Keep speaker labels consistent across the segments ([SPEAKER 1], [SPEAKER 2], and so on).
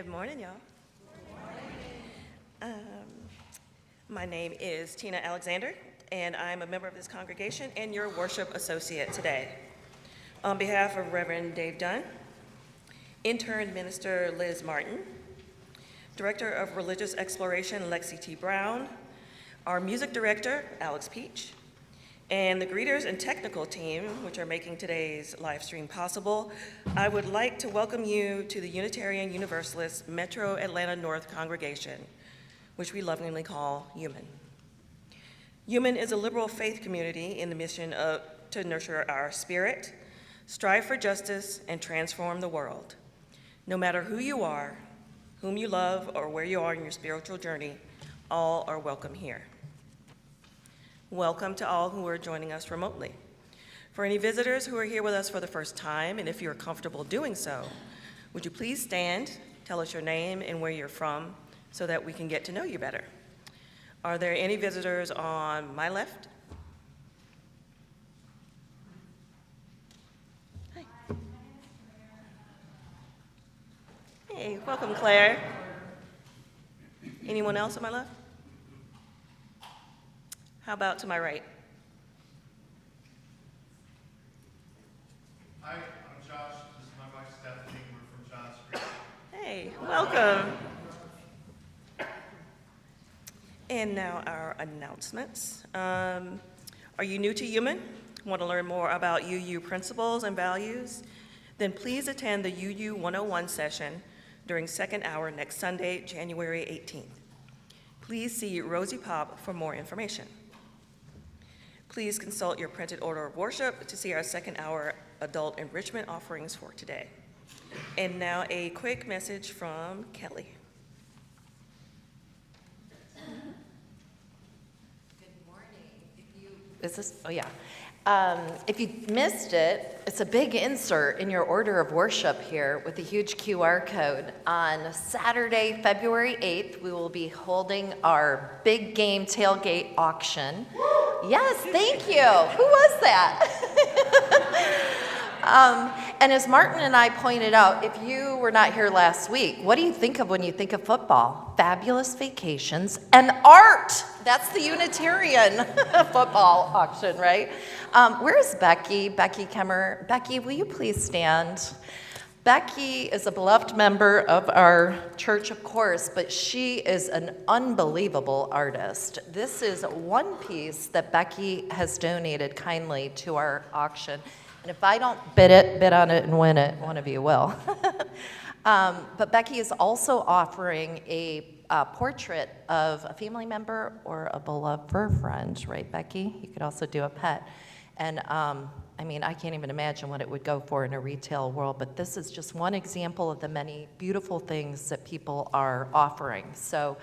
[SPEAKER 1] Good morning, y'all. My name is Tina Alexander, and I'm a member of this congregation and your worship associate today. On behalf of Reverend Dave Dunn, intern minister Liz Martin, director of religious exploration Lexi T. Brown, our music director Alex Peach, and the greeters and technical team, which are making today's live stream possible, I would like to welcome you to the Unitarian Universalist Metro Atlanta North congregation, which we lovingly call UUMAN. UUMAN is a liberal faith community in the mission to nurture our spirit, strive for justice, and transform the world. No matter who you are, whom you love, or where you are in your spiritual journey, all are welcome here. Welcome to all who are joining us remotely. For any visitors who are here with us for the first time, and if you're comfortable doing so, would you please stand, tell us your name and where you're from so that we can get to know you better. Are there any visitors on my left? Hi. Hey, welcome, Claire. Anyone else on my left? How about to my right?
[SPEAKER 2] Hi, I'm Josh. This is my wife, Stephanie. We're from John Street.
[SPEAKER 1] Hey, welcome. And now our announcements. Are you new to UUMAN? Want to learn more about UU principles and values? Then please attend the UU 101 session during second hour next Sunday, January 18th. Please see Rosie Pop for more information. Please consult your printed order of worship to see our second hour adult enrichment offerings for today. And now a quick message from Kelly.
[SPEAKER 3] Good morning. If you missed it, it's a big insert in your order of worship here with a huge QR code. On Saturday, February 8th, we will be holding our big game tailgate auction. Yes, thank you. Who was that? And as Martin and I pointed out, if you were not here last week, what do you think of when you think of football? Fabulous vacations and art. That's the Unitarian football auction, right? Where's Becky? Becky Kemmer. Becky, will you please stand? Becky is a beloved member of our church, of course, but she is an unbelievable artist. This is one piece that Becky has donated kindly to our auction. And if I don't bid on it and win it, one of you will. But Becky is also offering a portrait of a family member or a beloved fur friend, right, Becky? You could also do a pet. And I can't even imagine what it would go for in a retail world, but this is just one example of the many beautiful things that people are offering. So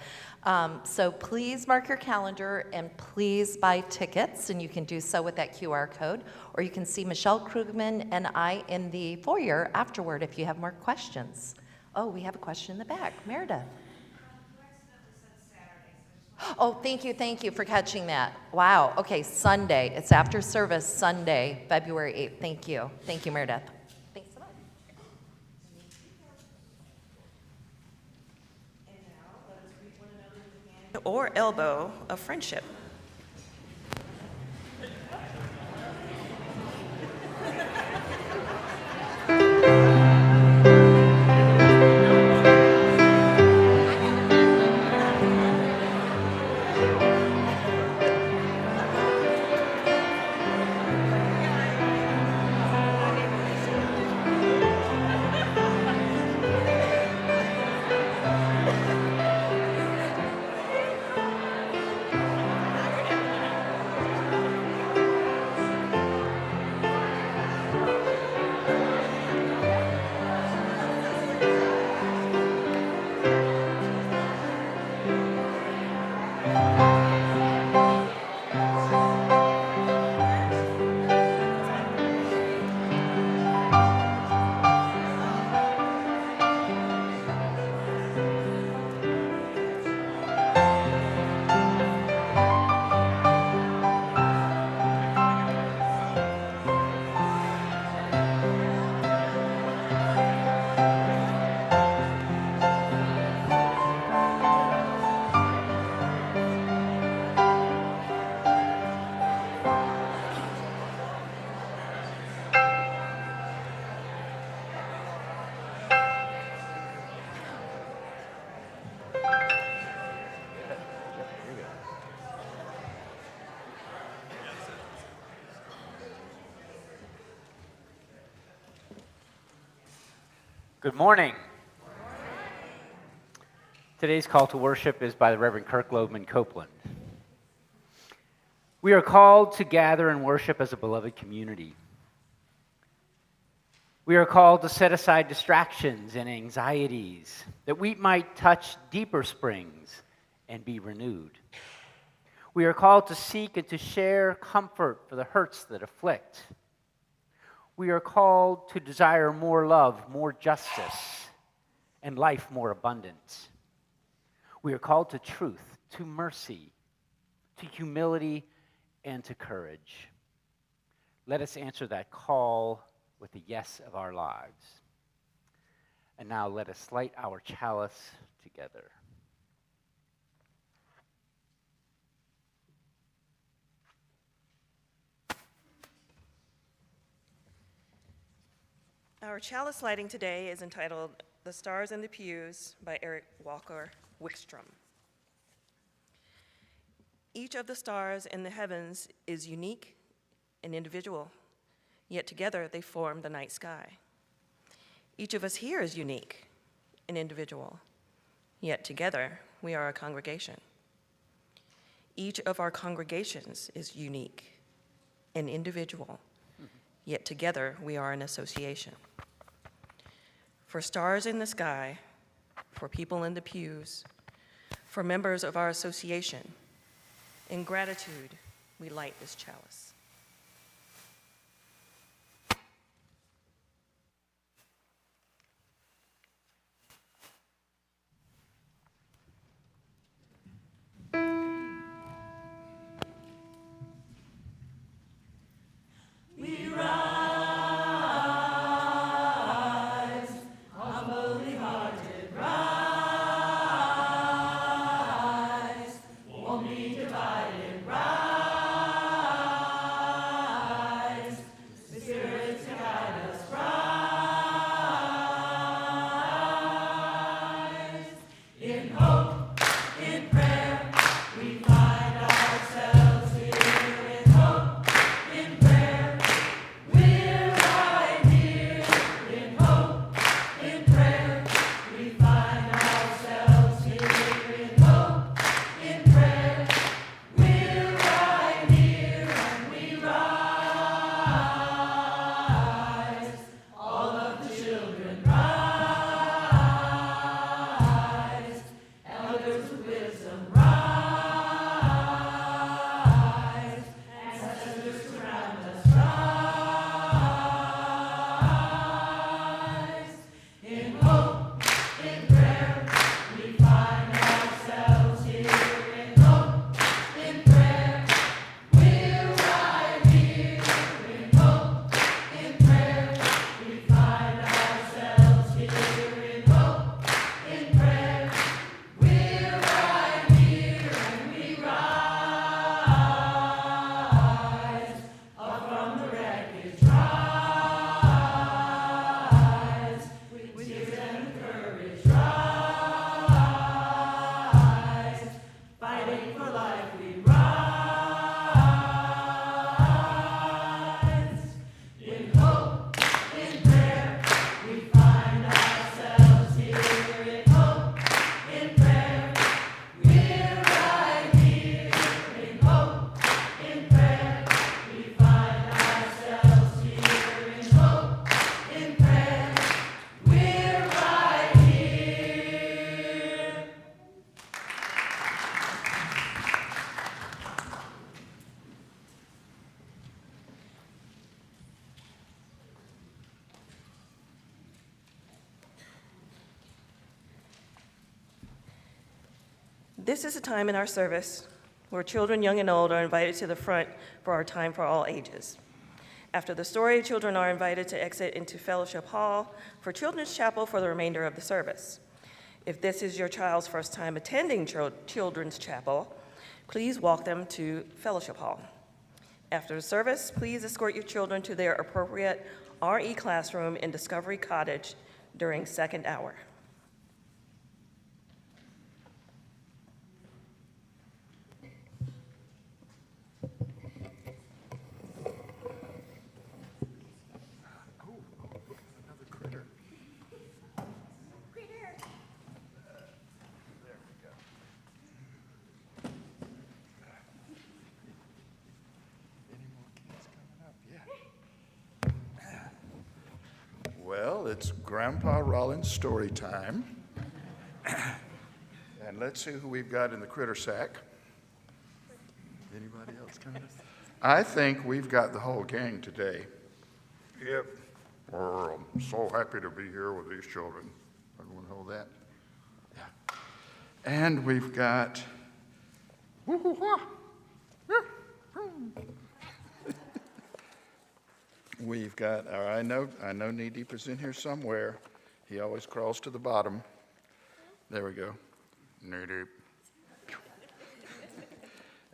[SPEAKER 3] please mark your calendar and please buy tickets, and you can do so with that QR code, or you can see Michelle Krugman and I in the foyer afterward if you have more questions. Oh, we have a question in the back. Meredith. Oh, thank you for catching that. Wow, okay, Sunday. It's after service, Sunday, February 8th. Thank you, Meredith. Thanks so much.
[SPEAKER 1] And now let us greet one another with the hand or elbow of friendship.
[SPEAKER 4] Good morning. Today's call to worship is by the Reverend Kirk Loebman Copeland. We are called to gather and worship as a beloved community. We are called to set aside distractions and anxieties that we might touch deeper springs and be renewed. We are called to seek and to share comfort for the hurts that afflict. We are called to desire more love, more justice, and life more abundant. We are called to truth, to mercy, to humility, and to courage. Let us answer that call with the yes of our lives. And now let us light our chalice together.
[SPEAKER 1] Our chalice lighting today is entitled "The Stars in the Pews" by Eric Walker Wickstrom. Each of the stars in the heavens is unique and individual, yet together they form the night sky. Each of us here is unique and individual, yet together we are a congregation. Each of our congregations is unique and individual, yet together we are an association. For stars in the sky, for people in the pews, for members of our association, in gratitude, we light this chalice. This is a time in our service where children, young and old, are invited to the front for our time for all ages. After the story, children are invited to exit into Fellowship Hall for Children's Chapel for the remainder of the service. If this is your child's first time attending Children's Chapel, please walk them to Fellowship Hall. After the service, please escort your children to their appropriate RE classroom in Discovery Cottage during second hour.
[SPEAKER 5] it's Grandpa Rollins story time. And let's see who we've got in the critter sack. Anybody else coming? I think we've got the whole gang today. Yep. Well, I'm so happy to be here with these children. Everyone hold that? Yeah. And we've got. We've got, I know Knee Deep is in here somewhere. He always crawls to the bottom. There we go. Knee Deep.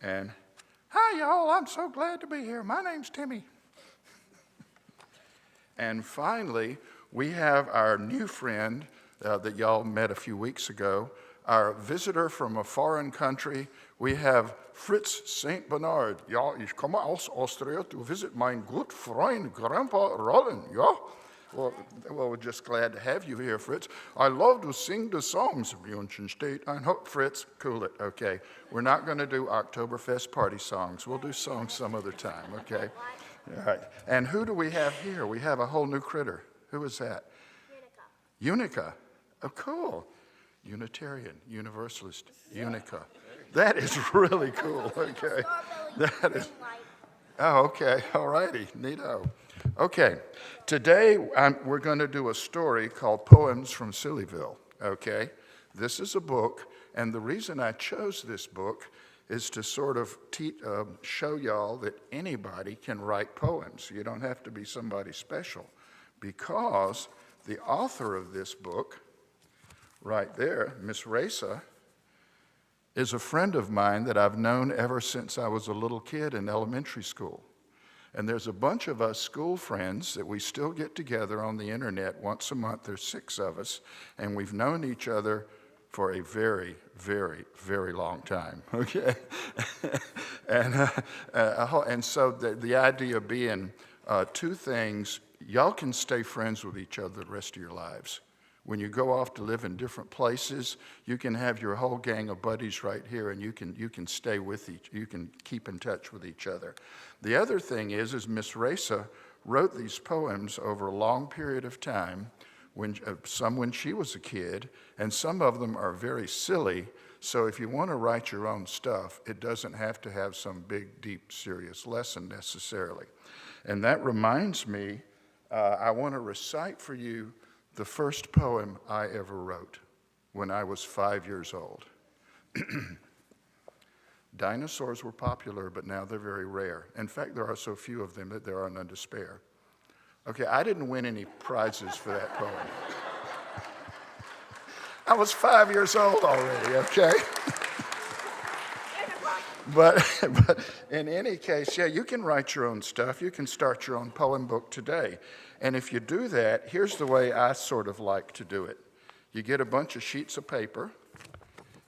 [SPEAKER 5] And, hi y'all, I'm so glad to be here. My name's Timmy. And finally, we have our new friend that y'all met a few weeks ago, our visitor from a foreign country. We have Fritz St. Bernard. Ja, ich komme aus Austria to visit my good friend, Grandpa Rollin. Ja? Well, we're just glad to have you here, Fritz. I love to sing the songs of München State. I hope, Fritz, cool it, okay? We're not going to do Oktoberfest party songs. We'll do songs some other time, okay? All right. And who do we have here? We have a whole new critter. Who is that? Unica. Oh, cool. Unitarian, Universalist, Unica. That is really cool, okay? That is, oh, okay, all righty, neato. Okay, today we're going to do a story called Poems from Sillyville, okay? This is a book, and the reason I chose this book is to sort of show y'all that anybody can write poems. You don't have to be somebody special, because the author of this book, right there, Miss Raisa, is a friend of mine that I've known ever since I was a little kid in elementary school. And there's a bunch of us school friends that we still get together on the internet once a month. There's 6 of us, and we've known each other for a very, very, very long time, okay? And so the idea being 2 things: y'all can stay friends with each other the rest of your lives. When you go off to live in different places, you can have your whole gang of buddies right here, and you can stay with you can keep in touch with each other. The other thing is Miss Raisa wrote these poems over a long period of time, some when she was a kid, and some of them are very silly. So if you want to write your own stuff, it doesn't have to have some big, deep, serious lesson necessarily. And that reminds me, I want to recite for you the first poem I ever wrote when I was 5 years old. Dinosaurs were popular, but now they're very rare. In fact, there are so few of them that there are none to spare. Okay, I didn't win any prizes for that poem. I was 5 years old already, okay? But in any case, yeah, you can write your own stuff. You can start your own poem book today. And if you do that, here's the way I sort of like to do it. You get a bunch of sheets of paper,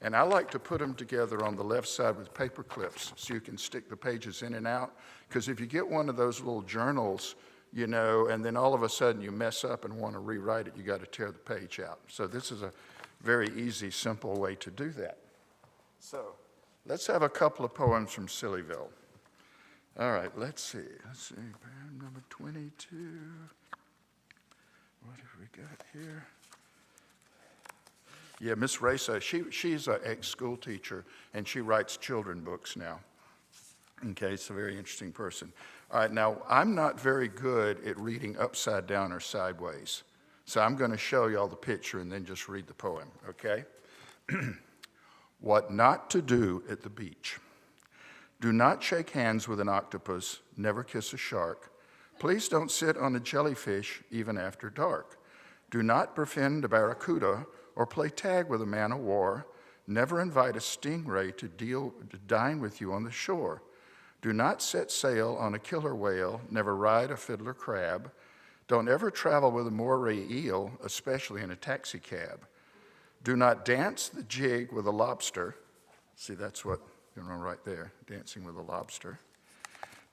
[SPEAKER 5] and I like to put them together on the left side with paper clips so you can stick the pages in and out. Because if you get one of those little journals, you know, and then all of a sudden you mess up and want to rewrite it, you got to tear the page out. So this is a very easy, simple way to do that. So let's have a couple of poems from Sillyville. All right, let's see. Poem number 22. What have we got here? Yeah, Miss Raisa, she's an ex-school teacher, and she writes children books now. Okay, it's a very interesting person. All right, now, I'm not very good at reading upside down or sideways, so I'm going to show you all the picture and then just read the poem, okay? What not to do at the beach. Do not shake hands with an octopus, never kiss a shark. Please don't sit on a jellyfish even after dark. Do not befriend a barracuda or play tag with a man of war. Never invite a stingray to dine with you on the shore. Do not set sail on a killer whale, never ride a fiddler crab. Don't ever travel with a moray eel, especially in a taxi cab. Do not dance the jig with a lobster. See, that's what, right there, dancing with a lobster.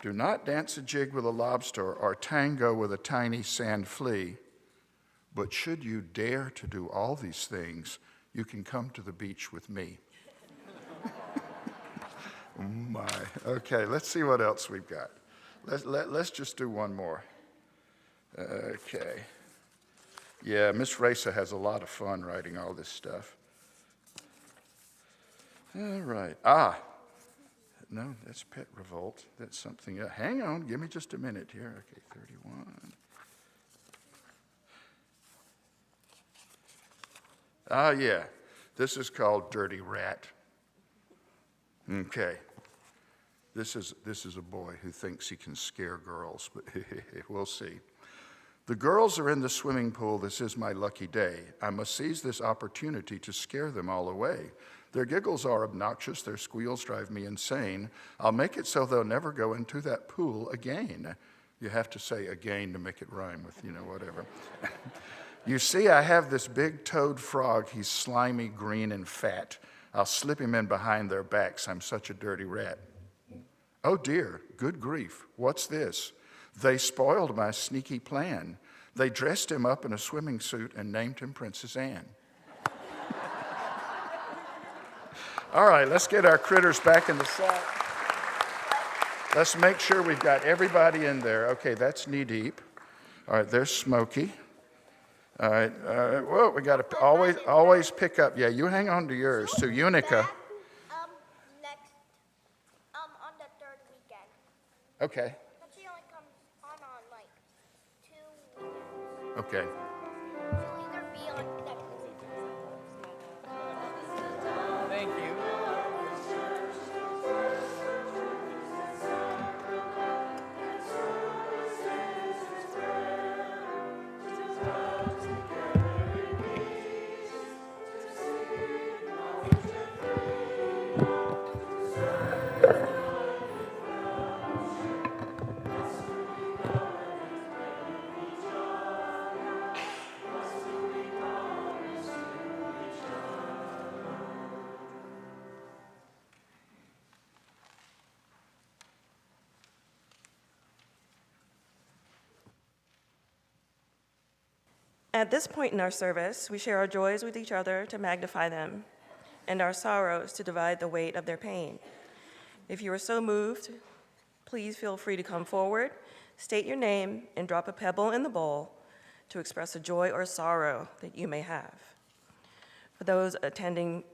[SPEAKER 5] Do not dance a jig with a lobster or tango with a tiny sand flea. But should you dare to do all these things, you can come to the beach with me. Oh my. Okay, let's see what else we've got. Let's just do one more. Okay. Yeah, Miss Raisa has a lot of fun writing all this stuff. All right. No, that's Pet Revolt. That's something else. Hang on, give me just a minute here. Okay, 31. Yeah, this is called Dirty Rat. Okay. This is a boy who thinks he can scare girls, but we'll see. The girls are in the swimming pool. This is my lucky day. I must seize this opportunity to scare them all away. Their giggles are obnoxious. Their squeals drive me insane. I'll make it so they'll never go into that pool again. You have to say again to make it rhyme with, whatever. You see, I have this big toad frog. He's slimy, green, and fat. I'll slip him in behind their backs. I'm such a dirty rat. Oh dear, good grief, what's this? They spoiled my sneaky plan. They dressed him up in a swimming suit and named him Princess Anne. All right, let's get our critters back in the set. Let's make sure we've got everybody in there. Okay, that's knee deep. All right, there's Smokey. All right, whoa, we got to always pick up. Yeah, you hang on to yours. To Unica.
[SPEAKER 6] Next, on the third weekend.
[SPEAKER 5] Okay,
[SPEAKER 6] But she only comes on like 2 weekends.
[SPEAKER 5] okay.
[SPEAKER 6] She'll either be on next weekend.
[SPEAKER 4] Thank you.
[SPEAKER 1] At this point in our service, we share our joys with each other to magnify them, and our sorrows to divide the weight of their pain. If you are so moved, please feel free to come forward, state your name, and drop a pebble in the bowl to express a joy or sorrow that you may have. For those attending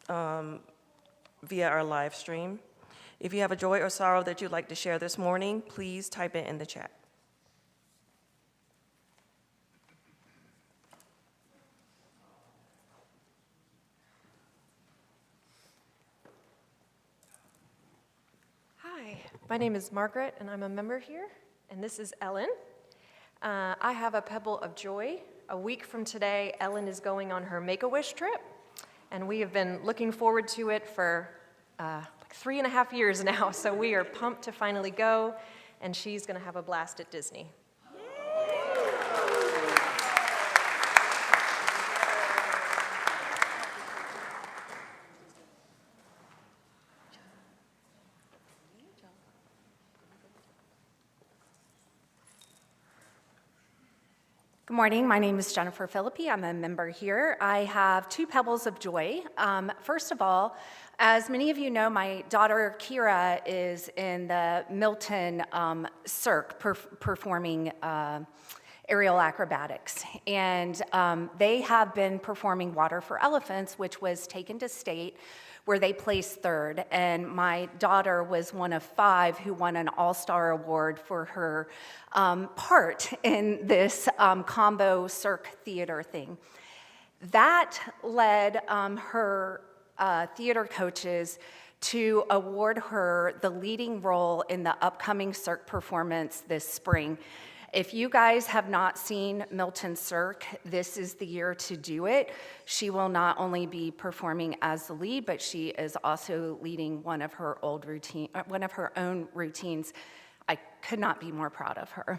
[SPEAKER 1] via our live stream, if you have a joy or sorrow that you'd like to share this morning, please type it in the chat.
[SPEAKER 7] Hi, my name is Margaret, and I'm a member here, and this is Ellen. I have a pebble of joy. A week from today, Ellen is going on her Make-A-Wish trip, and we have been looking forward to it for like 3.5 years now, so we are pumped to finally go, and she's going to have a blast at Disney.
[SPEAKER 8] Good morning. My name is Jennifer Philippi. I'm a member here. I have 2 pebbles of joy. First of all, as many of you know, my daughter Kira is in the Milton Cirque performing aerial acrobatics. And they have been performing Water for Elephants, which was taken to state, where they placed 3rd. And my daughter was one of 5 who won an All-Star Award for her part in this combo Cirque theater thing. That led her theater coaches to award her the leading role in the upcoming Cirque performance this spring. If you guys have not seen Milton Cirque, this is the year to do it. She will not only be performing as the lead, but she is also leading one of her own routines. I could not be more proud of her.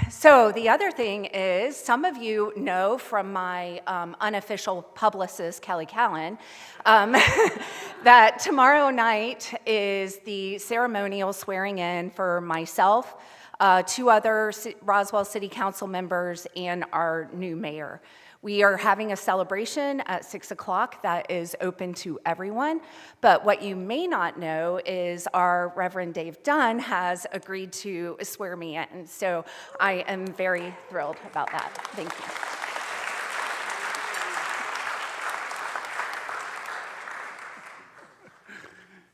[SPEAKER 8] So the other thing is, some of you know from my unofficial publicist, Kelly Callan, that tomorrow night is the ceremonial swearing in for myself, 2 other Roswell City Council members, and our new mayor. We are having a celebration at 6 o'clock that is open to everyone. But what you may not know is our Reverend Dave Dunn has agreed to swear me in. So I am very thrilled about that. Thank you.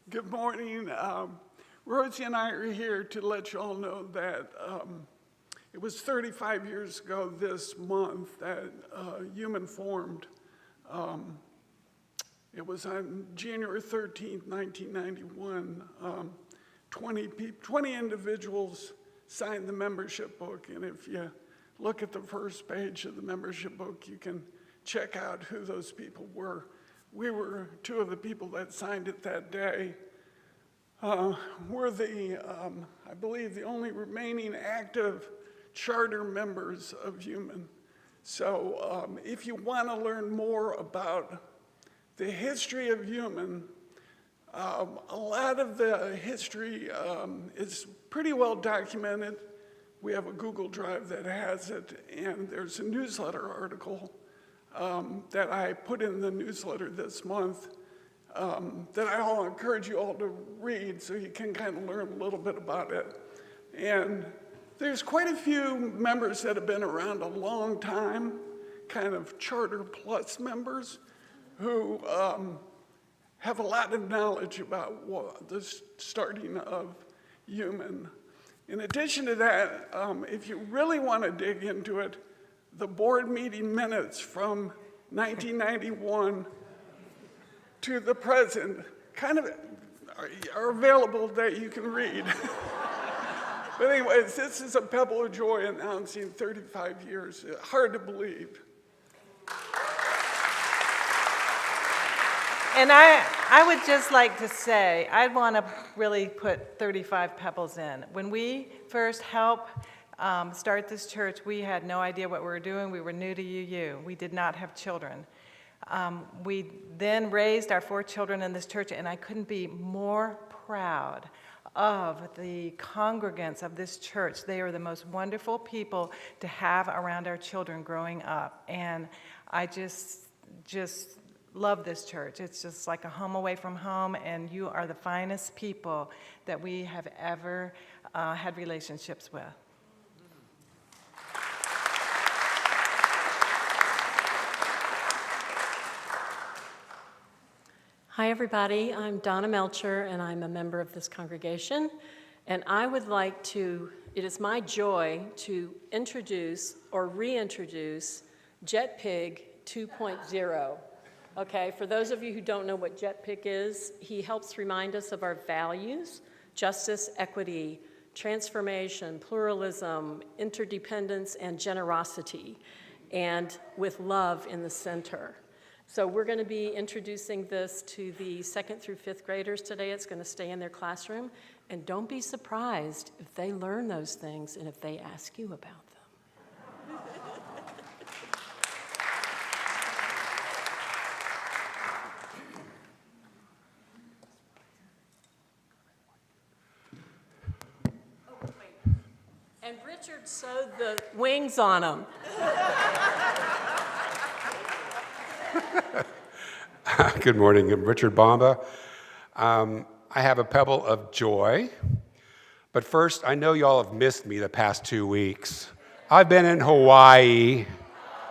[SPEAKER 9] Good morning. Rosie and I are here to let you all know that it was 35 years ago this month that UUMAN formed. It was on January 13th, 1991. 20 individuals signed the membership book, and if you look at the first page of the membership book, you can check out who those people were. We were two of the people that signed it that day. We're I believe, the only remaining active charter members of UUMAN. So if you want to learn more about the history of UUMAN, a lot of the history is pretty well documented. We have a Google Drive that has it, and there's a newsletter article that I put in the newsletter this month that I'll encourage you all to read so you can kind of learn a little bit about it. And there's quite a few members that have been around a long time, kind of Charter Plus members, who have a lot of knowledge about the starting of UUMAN. In addition to that, if you really want to dig into it, the board meeting minutes from 1991 to the present kind of are available that you can read. But anyways, this is a pebble of joy announcing 35 years. Hard to believe.
[SPEAKER 10] And I would just like to say, I'd want to really put 35 pebbles in. When we first helped start this church, we had no idea what we were doing. We were new to UU. We did not have children. We then raised our 4 children in this church, and I couldn't be more proud of the congregants of this church. They are the most wonderful people to have around our children growing up. And I just love this church. It's just like a home away from home, and you are the finest people that we have ever had relationships with.
[SPEAKER 11] Hi, everybody. I'm Donna Melcher, and I'm a member of this congregation. And I would like to, it is my joy to introduce or reintroduce JetPig 2.0. Okay, for those of you who don't know what JetPig is, he helps remind us of our values: justice, equity, transformation, pluralism, interdependence, and generosity, and with love in the center. So we're going to be introducing this to the 2nd through 5th graders today. It's going to stay in their classroom. And don't be surprised if they learn those things and if they ask you about them. Oh, wait. And Richard sewed the wings on them.
[SPEAKER 12] Good morning, I'm Richard Bomba. I have a pebble of joy, but first, I know y'all have missed me the past 2 weeks. I've been in Hawaii.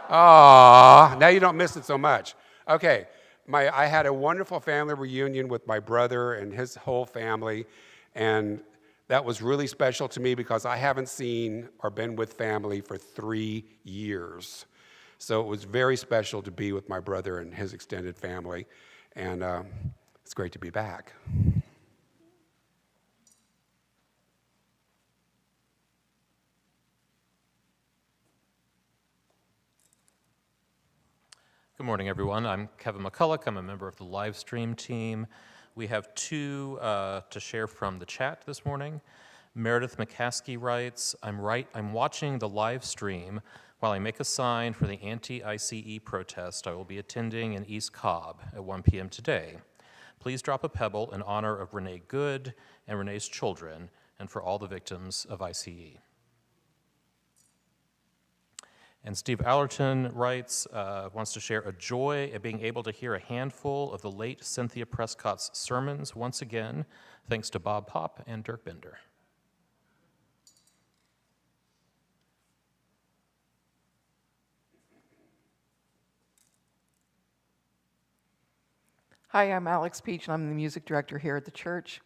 [SPEAKER 12] Ah, now you don't miss it so much. Okay, I had a wonderful family reunion with my brother and his whole family, and that was really special to me because I haven't seen or been with family for 3 years. So it was very special to be with my brother and his extended family, and it's great to be back.
[SPEAKER 13] Good morning, everyone. I'm Kevin McCulloch. I'm a member of the live stream team. We have 2 to share from the chat this morning. Meredith McCaskey writes, I'm watching the live stream while I make a sign for the anti-ICE protest I will be attending in East Cobb at 1 p.m. today. Please drop a pebble in honor of Renee Good and Renee's children and for all the victims of ICE. And Steve Allerton writes, wants to share a joy at being able to hear a handful of the late Cynthia Prescott's sermons once again, thanks to Bob Pop and Dirk Bender.
[SPEAKER 14] Hi, I'm Alex Peach, and I'm the music director here at the church.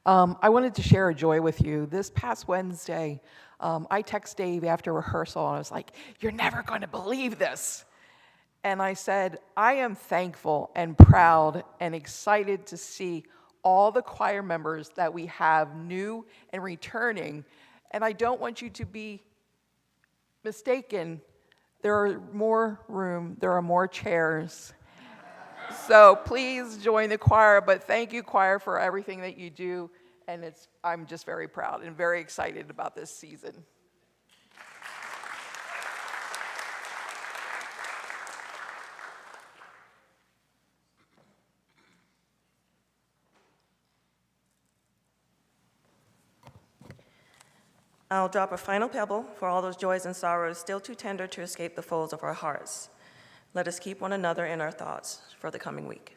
[SPEAKER 14] I wanted to share a joy with you. This past Wednesday, I texted Dave after rehearsal, and I was like, "You're never going to believe this." And I said, "I am thankful and proud and excited to see all the choir members that we have new and returning. And I don't want you to be mistaken. There are more room, there are more chairs. So please join the choir, but thank you, choir, for everything that you do, and I'm just very proud and very excited about this season."
[SPEAKER 1] I'll drop a final pebble for all those joys and sorrows still too tender to escape the folds of our hearts. Let us keep one another in our thoughts for the coming week.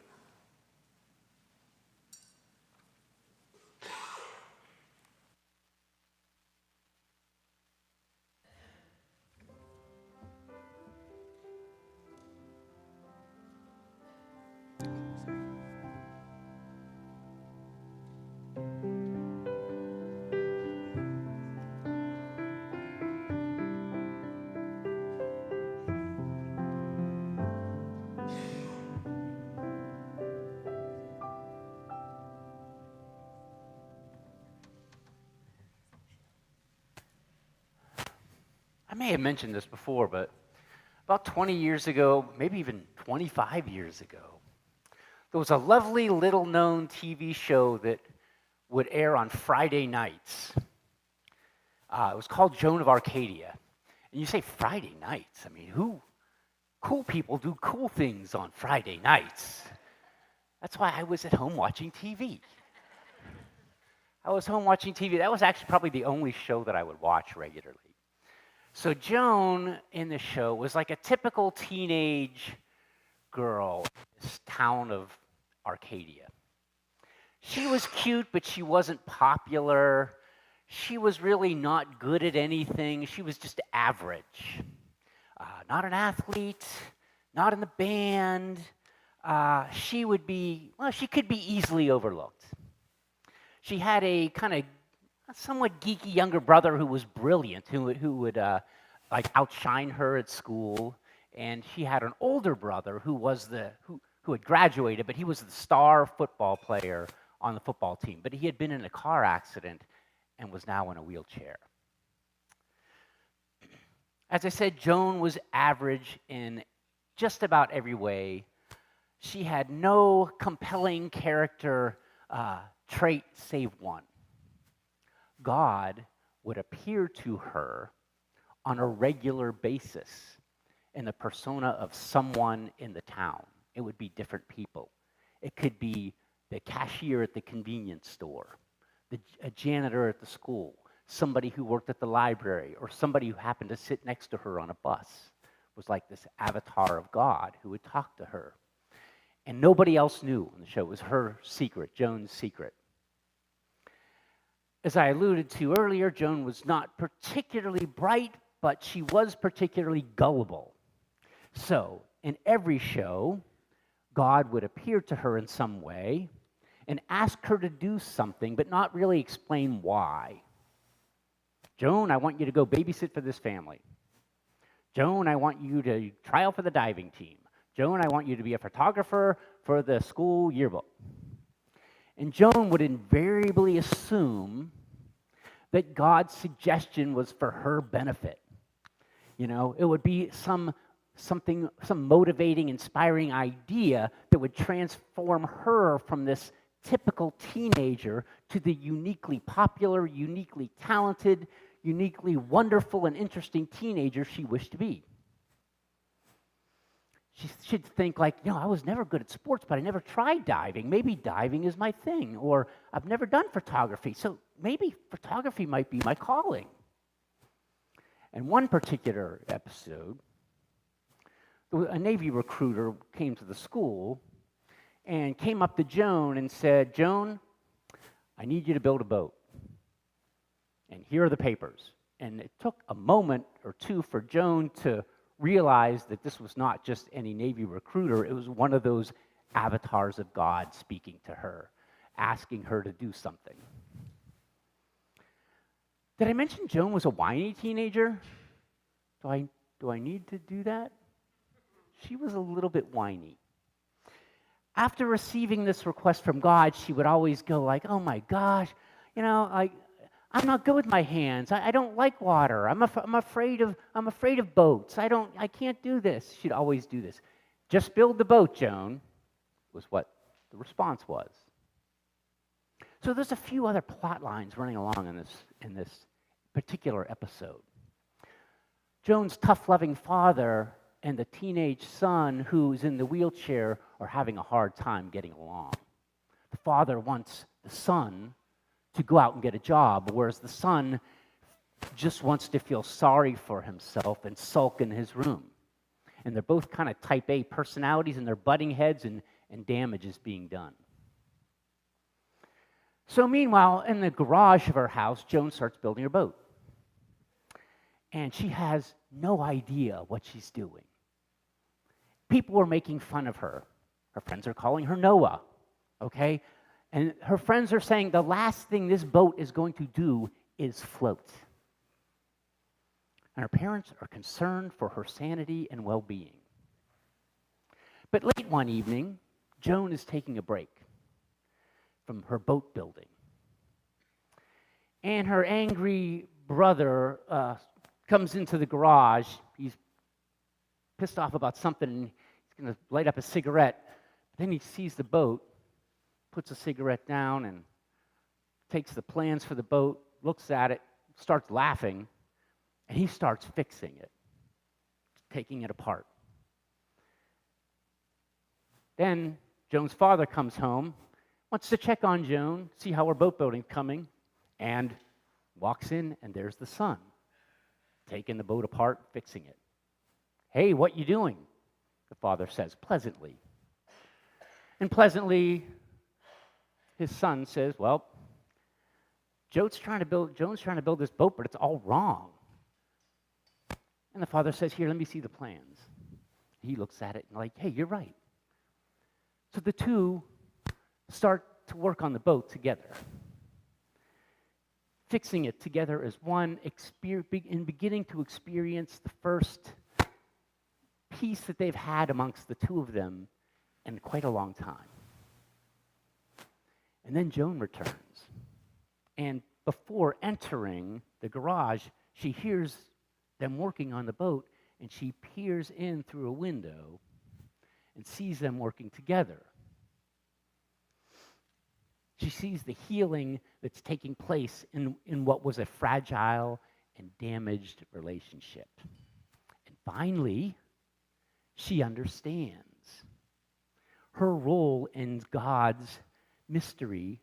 [SPEAKER 4] I may have mentioned this before, but about 20 years ago, maybe even 25 years ago, there was a lovely little-known TV show that would air on Friday nights. It was called Joan of Arcadia. And you say Friday nights. I mean, cool people do cool things on Friday nights. That's why I was at home watching TV. I was home watching TV. That was actually probably the only show that I would watch regularly. So Joan in the show was like a typical teenage girl in this town of Arcadia. She was cute, but she wasn't popular. She was really not good at anything. She was just average. Not an athlete, not in the band. She could be easily overlooked. She had a kind of somewhat geeky younger brother who was brilliant, who would like outshine her at school, and she had an older brother who had graduated, but he was the star football player on the football team. But he had been in a car accident and was now in a wheelchair. As I said, Joan was average in just about every way. She had no compelling character trait save one. God would appear to her on a regular basis in the persona of someone in the town. It would be different people. It could be the cashier at the convenience store, a janitor at the school, somebody who worked at the library, or somebody who happened to sit next to her on a bus. It was like this avatar of God who would talk to her. And nobody else knew in the show. It was her secret, Joan's secret. As I alluded to earlier, Joan was not particularly bright, but she was particularly gullible. So, in every show, God would appear to her in some way and ask her to do something, but not really explain why. Joan, I want you to go babysit for this family. Joan, I want you to try out for the diving team. Joan, I want you to be a photographer for the school yearbook. And Joan would invariably assume that God's suggestion was for her benefit. You know, it would be some motivating, inspiring idea that would transform her from this typical teenager to the uniquely popular, uniquely talented, uniquely wonderful and interesting teenager she wished to be. She'd think like, I was never good at sports, but I never tried diving. Maybe diving is my thing. Or I've never done photography, so maybe photography might be my calling. In one particular episode, a Navy recruiter came to the school and came up to Joan and said, "Joan, I need you to build a boat. And here are the papers." And it took a moment or two for Joan to realize that this was not just any Navy recruiter, it was one of those avatars of God speaking to her, asking her to do something. Did I mention Joan was a whiny teenager? Do I need to do that? She was a little bit whiny. After receiving this request from God, she would always go like, "Oh my gosh, I'm not good with my hands. I don't like water. I'm afraid of boats. I can't do this." She'd always do this. "Just build the boat, Joan," was what the response was. So there's a few other plot lines running along in this particular episode. Joan's tough-loving father and the teenage son who's in the wheelchair are having a hard time getting along. The father wants the son to go out and get a job, whereas the son just wants to feel sorry for himself and sulk in his room. And they're both kind of type A personalities, and they're butting heads, and damage is being done. So meanwhile, in the garage of her house, Joan starts building her boat. And she has no idea what she's doing. People are making fun of her. Her friends are calling her Noah, okay? And her friends are saying the last thing this boat is going to do is float. And her parents are concerned for her sanity and well-being. But late one evening, Joan is taking a break from her boat building. And her angry brother comes into the garage. He's pissed off about something, and he's going to light up a cigarette. But then he sees the boat, puts the cigarette down, and takes the plans for the boat, looks at it, starts laughing, and he starts fixing it, taking it apart. Then Joan's father comes home, wants to check on Joan, see how her boat building's coming, and walks in, and there's the son, taking the boat apart, fixing it. "Hey, what you doing?" the father says pleasantly. And pleasantly, his son says, "Well, Joan's trying to build this boat, but it's all wrong." And the father says, "Here, let me see the plans." He looks at it and like, "Hey, you're right." So the two start to work on the boat together, fixing it together as one, and beginning to experience the first peace that they've had amongst the two of them in quite a long time. And then Joan returns. And before entering the garage, she hears them working on the boat, and she peers in through a window and sees them working together. She sees the healing that's taking place in what was a fragile and damaged relationship. And finally, she understands her role in God's mystery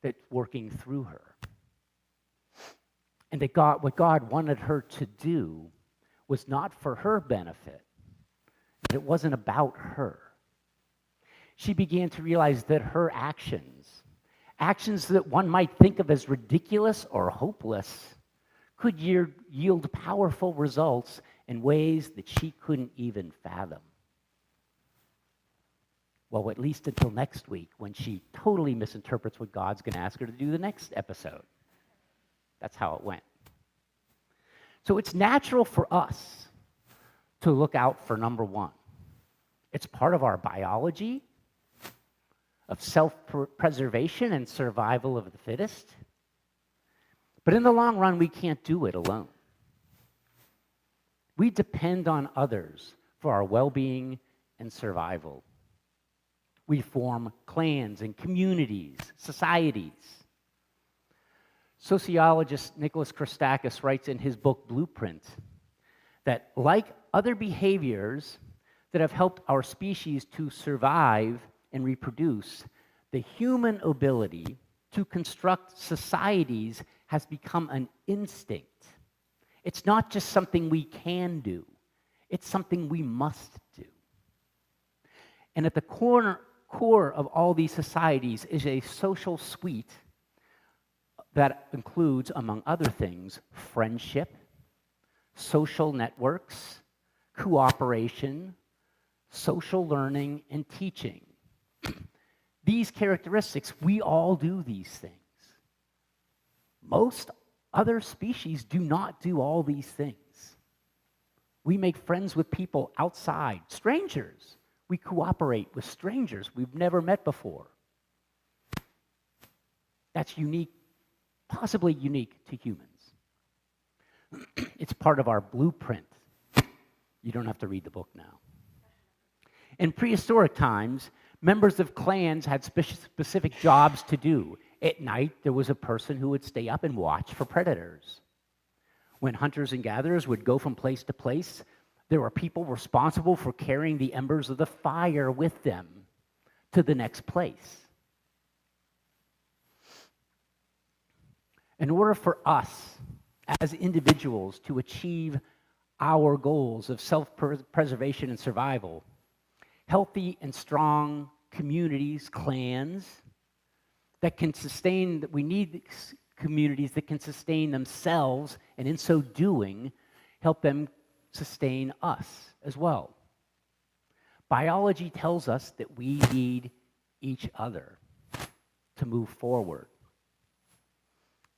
[SPEAKER 4] that's working through her. And that what God wanted her to do was not for her benefit. It wasn't about her. She began to realize that her actions that one might think of as ridiculous or hopeless, could yield powerful results in ways that she couldn't even fathom. Well, at least until next week, when she totally misinterprets what God's going to ask her to do the next episode. That's how it went. So it's natural for us to look out for number one. It's part of our biology of self-preservation and survival of the fittest. But in the long run, we can't do it alone. We depend on others for our well-being and survival. We form clans and communities, societies. Sociologist Nicholas Christakis writes in his book Blueprint that like other behaviors that have helped our species to survive and reproduce, the human ability to construct societies has become an instinct. It's not just something we can do, it's something we must do. And at the core of all these societies is a social suite that includes, among other things, friendship, social networks, cooperation, social learning, and teaching. These characteristics, we all do these things. Most other species do not do all these things. We make friends with people outside, strangers. We cooperate with strangers we've never met before. That's unique, possibly unique to humans. It's part of our blueprint. You don't have to read the book now. In prehistoric times, members of clans had specific jobs to do. At night, there was a person who would stay up and watch for predators. When hunters and gatherers would go from place to place, there were people responsible for carrying the embers of the fire with them to the next place. In order for us as individuals to achieve our goals of self-preservation and survival, healthy and strong communities, clans, that can sustain, we need communities that can sustain themselves, and in so doing, help them sustain us as well. Biology tells us that we need each other to move forward,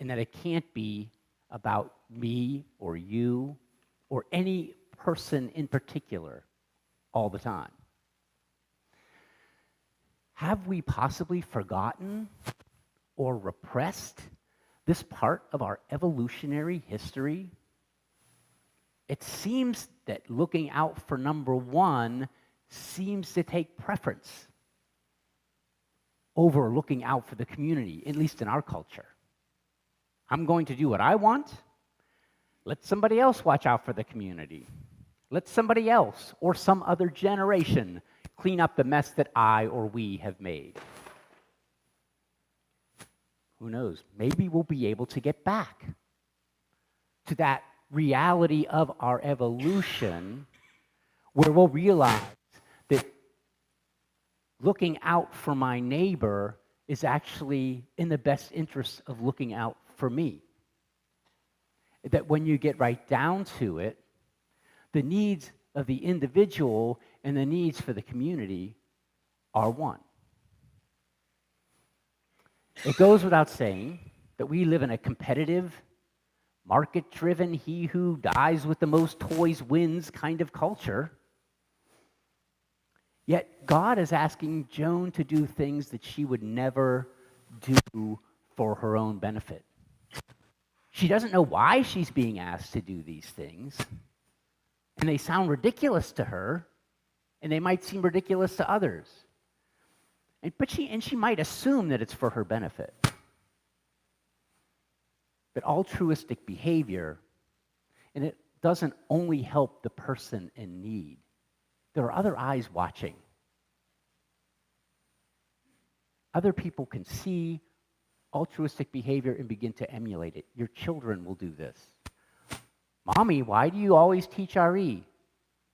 [SPEAKER 4] and that it can't be about me or you or any person in particular all the time. Have we possibly forgotten or repressed this part of our evolutionary history? It seems that looking out for number one seems to take preference over looking out for the community, at least in our culture. I'm going to do what I want. Let somebody else watch out for the community. Let somebody else or some other generation clean up the mess that I or we have made. Who knows? Maybe we'll be able to get back to that reality of our evolution where we'll realize that looking out for my neighbor is actually in the best interest of looking out for me. That when you get right down to it, the needs of the individual and the needs for the community are one. It goes without saying that we live in a competitive, market-driven, he who dies with the most toys wins kind of culture. Yet God is asking Joan to do things that she would never do for her own benefit. She doesn't know why she's being asked to do these things, and they sound ridiculous to her, and they might seem ridiculous to others. But she might assume that it's for her benefit. But altruistic behavior, and it doesn't only help the person in need. There are other eyes watching. Other people can see altruistic behavior and begin to emulate it. Your children will do this. Mommy, why do you always teach RE?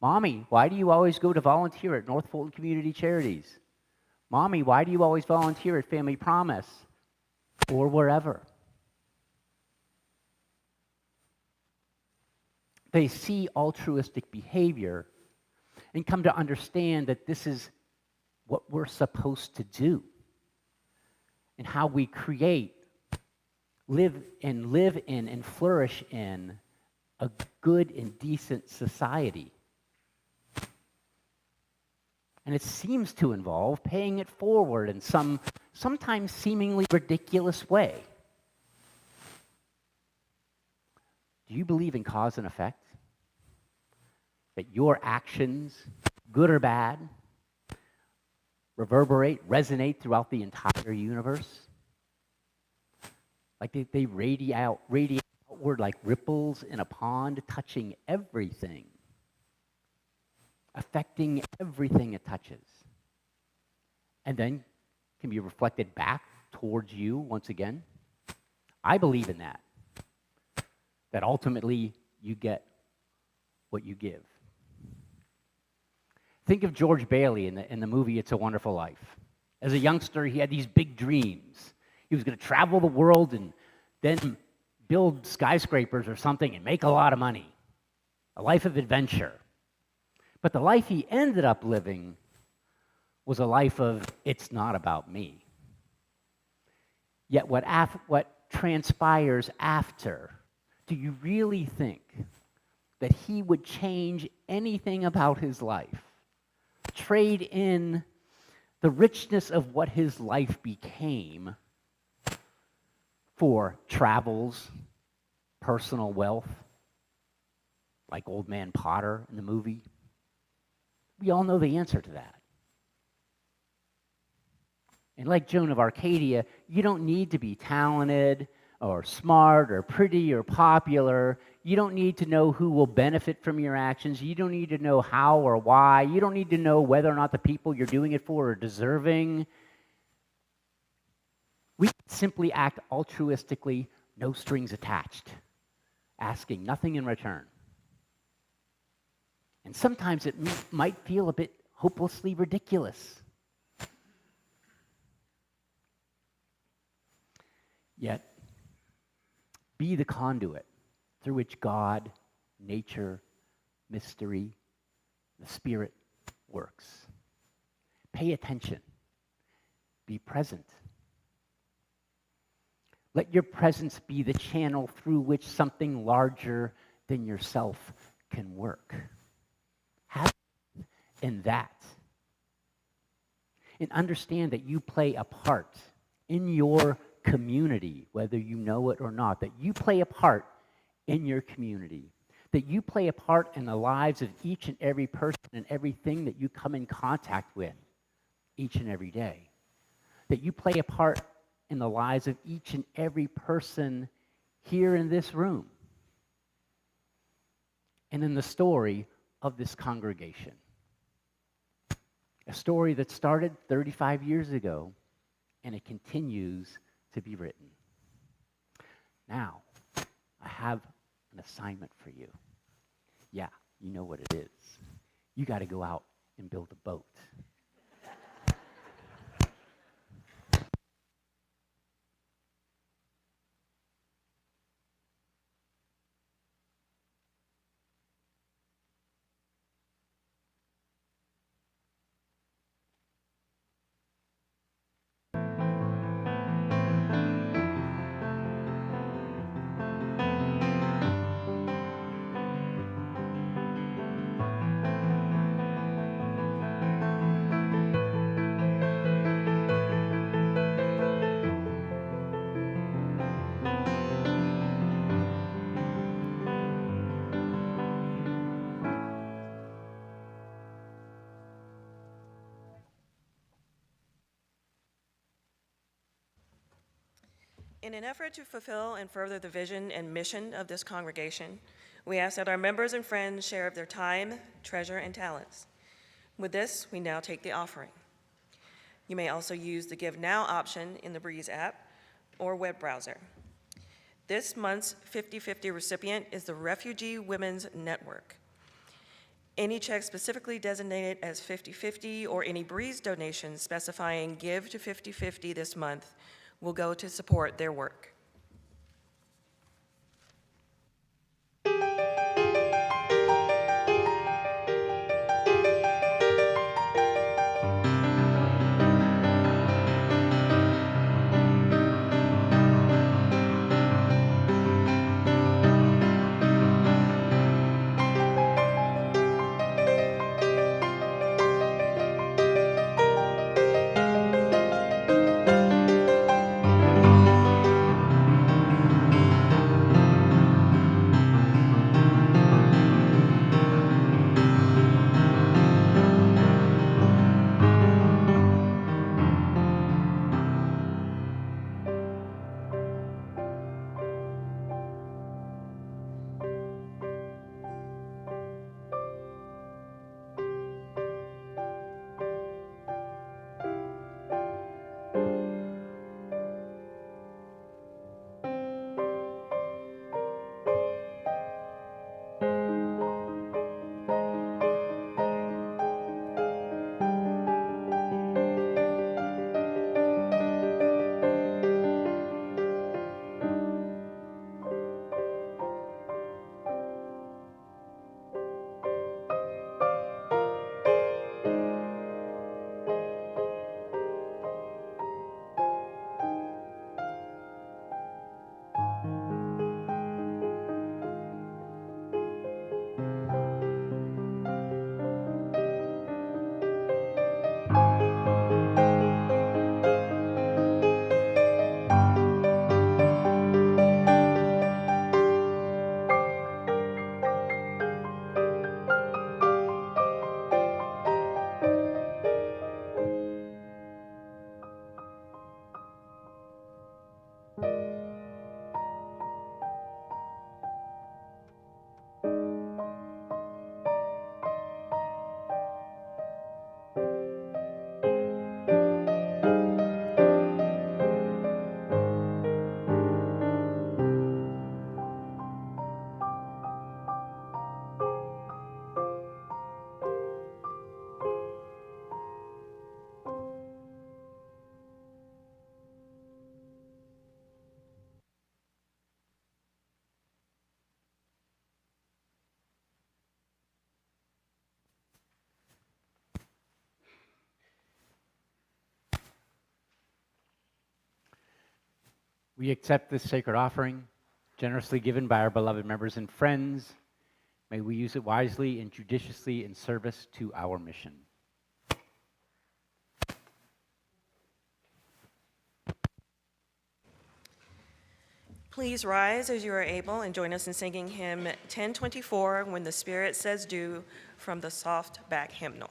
[SPEAKER 4] Mommy, why do you always go to volunteer at North Fulton Community Charities? Mommy, why do you always volunteer at Family Promise? Or wherever. They see altruistic behavior and come to understand that this is what we're supposed to do and how we create, live in, and flourish in a good and decent society. And it seems to involve paying it forward in some sometimes seemingly ridiculous way. Do you believe in cause and effect? That your actions, good or bad, reverberate, resonate throughout the entire universe? Like they radiate outward like ripples in a pond, touching everything, affecting everything it touches, and then can be reflected back towards you once again? I believe in that. That ultimately you get what you give. Think of George Bailey in the movie It's a Wonderful Life. As a youngster, he had these big dreams. He was going to travel the world and then build skyscrapers or something and make a lot of money. A life of adventure. But the life he ended up living was a life of, it's not about me. Yet what transpires after, do you really think that he would change anything about his life? Trade in the richness of what his life became for travels, personal wealth, like Old Man Potter in the movie? We all know the answer to that. And like Joan of Arcadia, you don't need to be talented or smart or pretty or popular. You don't need to know who will benefit from your actions. You don't need to know how or why. You don't need to know whether or not the people you're doing it for are deserving. We simply act altruistically, no strings attached, asking nothing in return. And sometimes it might feel a bit hopelessly ridiculous. Yet, be the conduit through which God, nature, mystery, the Spirit works. Pay attention. Be present. Let your presence be the channel through which something larger than yourself can work. Have in that. And understand that you play a part in your community, whether you know it or not, that you play a part in your community, that you play a part in the lives of each and every person and everything that you come in contact with each and every day, that you play a part in the lives of each and every person here in this room and in the story of this congregation. A story that started 35 years ago, and it continues to be written. Now, I have an assignment for you. Yeah, you know what it is. You got to go out and build a boat.
[SPEAKER 1] In an effort to fulfill and further the vision and mission of this congregation, we ask that our members and friends share of their time, treasure, and talents. With this, we now take the offering. You may also use the Give Now option in the Breeze app or web browser. This month's 50/50 recipient is the Refugee Women's Network. Any check specifically designated as 50/50 or any Breeze donation specifying Give to 50/50 this month will go to support their work.
[SPEAKER 4] We accept this sacred offering, generously given by our beloved members and friends. May we use it wisely and judiciously in service to our mission.
[SPEAKER 1] Please rise as you are able and join us in singing hymn 1024, When the Spirit Says Do, from the soft back hymnal.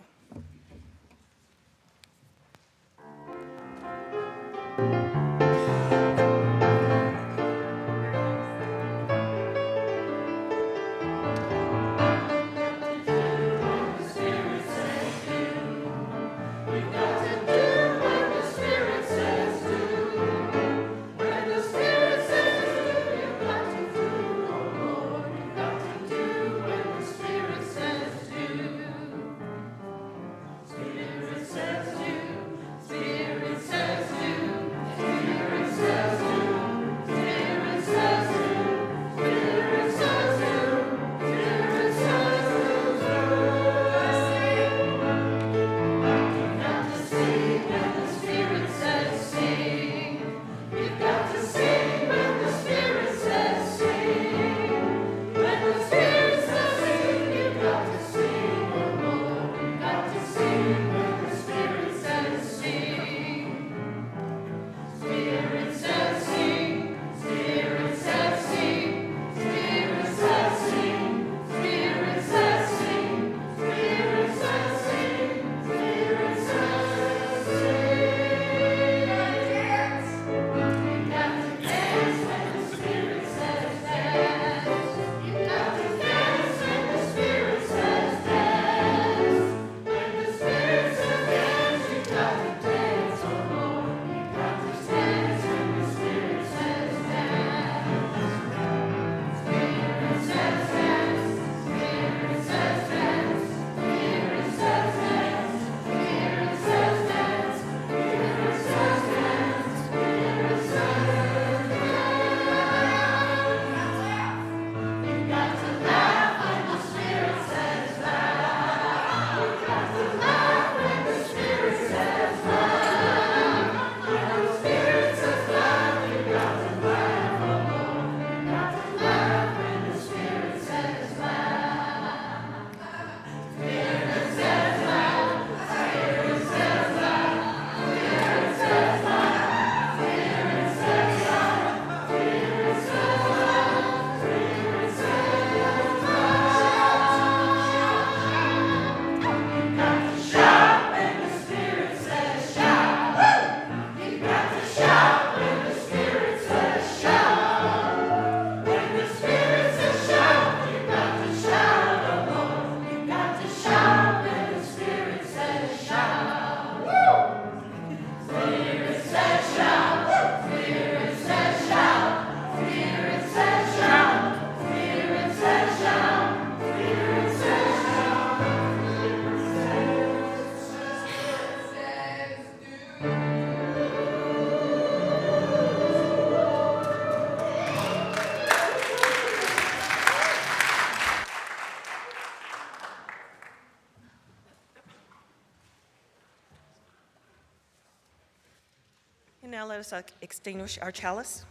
[SPEAKER 1] And now let us extinguish our chalice.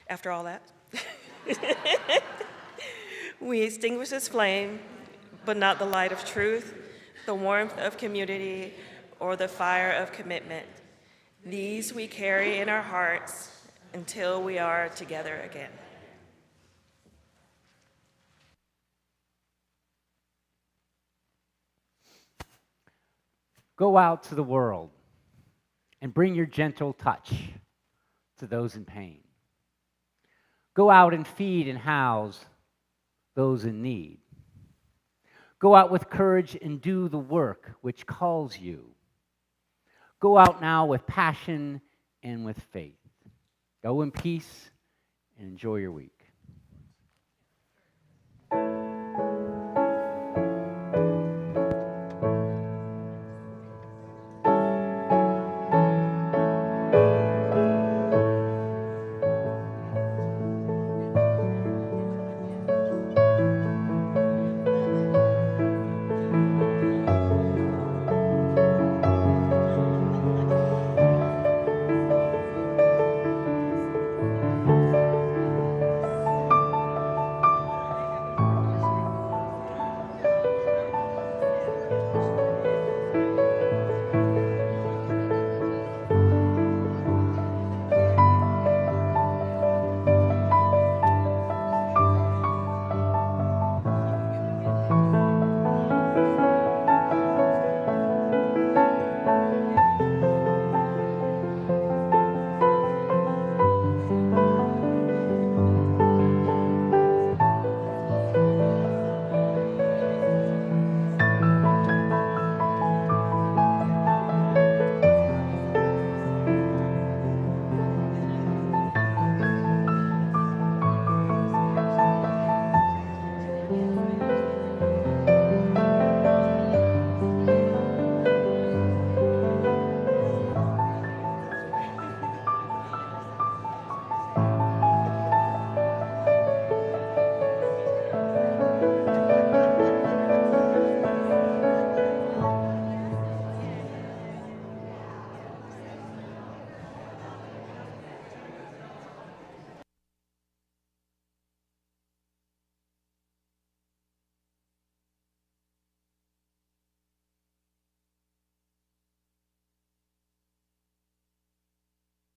[SPEAKER 1] After all that, we extinguish this flame, but not the light of truth, the warmth of community, or the fire of commitment. These we carry in our hearts until we are together again.
[SPEAKER 4] Go out to the world and bring your gentle touch to those in pain. Go out and feed and house those in need. Go out with courage and do the work which calls you. Go out now with passion and with faith. Go in peace and enjoy your week.